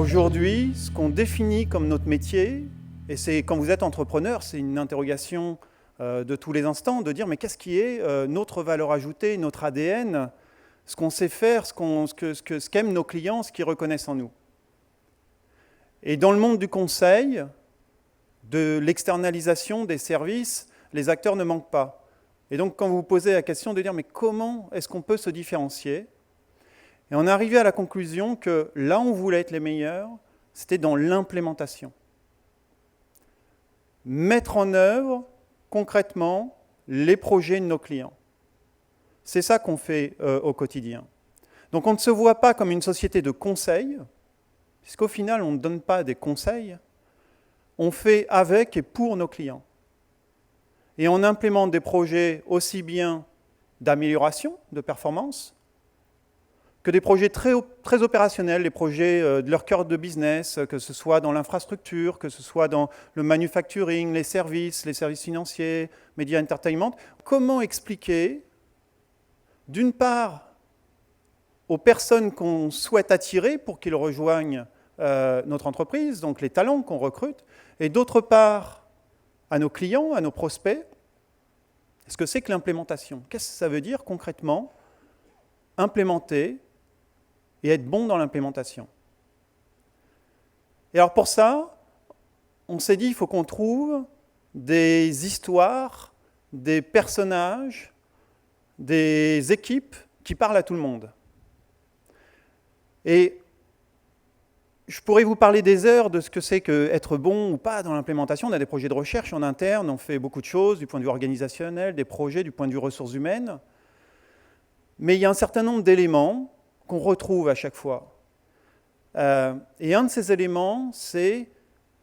Aujourd'hui, ce qu'on définit comme notre métier, et c'est quand vous êtes entrepreneur, c'est une interrogation de tous les instants, de dire mais qu'est-ce qui est notre valeur ajoutée, notre ADN, ce qu'on sait faire, ce qu'aiment nos clients, ce qu'ils reconnaissent en nous. Et dans le monde du conseil, de l'externalisation des services, les acteurs ne manquent pas. Et donc quand vous vous posez la question de dire mais comment est-ce qu'on peut se différencier ? Et on est arrivé à la conclusion que là où on voulait être les meilleurs, c'était dans l'implémentation. Mettre en œuvre concrètement les projets de nos clients. C'est ça qu'on fait au quotidien. Donc on ne se voit pas comme une société de conseil, puisqu'au final on ne donne pas des conseils, on fait avec et pour nos clients. Et on implémente des projets aussi bien d'amélioration de performance, que des projets très opérationnels, les projets de leur cœur de business, que ce soit dans l'infrastructure, que ce soit dans le manufacturing, les services financiers, media entertainment. Comment expliquer, d'une part, aux personnes qu'on souhaite attirer pour qu'ils rejoignent notre entreprise, donc les talents qu'on recrute, et d'autre part, à nos clients, à nos prospects, ce que c'est que l'implémentation. Qu'est-ce que ça veut dire concrètement ? Implémenter et être bon dans l'implémentation. Et alors pour ça, on s'est dit qu'il faut qu'on trouve des histoires, des personnages, des équipes qui parlent à tout le monde. Et je pourrais vous parler des heures de ce que c'est qu'être bon ou pas dans l'implémentation. On a des projets de recherche en interne, on fait beaucoup de choses du point de vue organisationnel, des projets du point de vue ressources humaines. Mais il y a un certain nombre d'éléments qu'on retrouve à chaque fois. Et un de ces éléments, c'est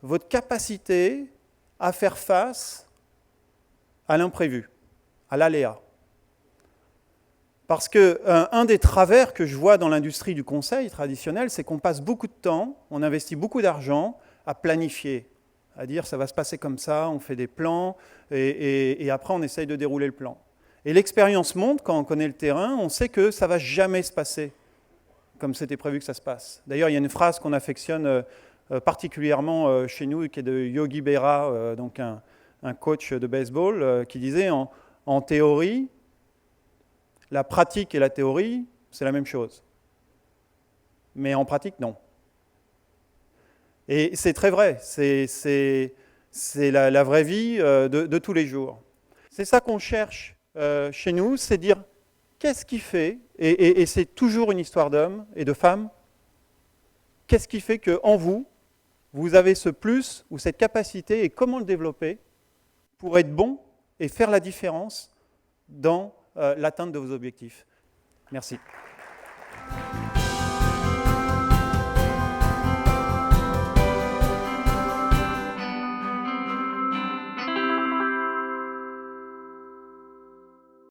votre capacité à faire face à l'imprévu, à l'aléa. Parce qu'un des travers que je vois dans l'industrie du conseil traditionnel, c'est qu'on passe beaucoup de temps, on investit beaucoup d'argent à planifier, à dire ça va se passer comme ça, on fait des plans, et après on essaye de dérouler le plan. Et l'expérience montre, quand on connaît le terrain, on sait que ça ne va jamais se passer comme c'était prévu que ça se passe. D'ailleurs, il y a une phrase qu'on affectionne particulièrement chez nous, qui est de Yogi Berra, donc un coach de baseball, qui disait en théorie, la pratique et la théorie, c'est la même chose. Mais en pratique, non. Et c'est très vrai, c'est la vraie vie de tous les jours. C'est ça qu'on cherche chez nous, c'est dire qu'est-ce qui fait, et c'est toujours une histoire d'hommes et de femmes, qu'est-ce qui fait qu'en vous, vous avez ce plus ou cette capacité et comment le développer pour être bon et faire la différence dans l'atteinte de vos objectifs. Merci.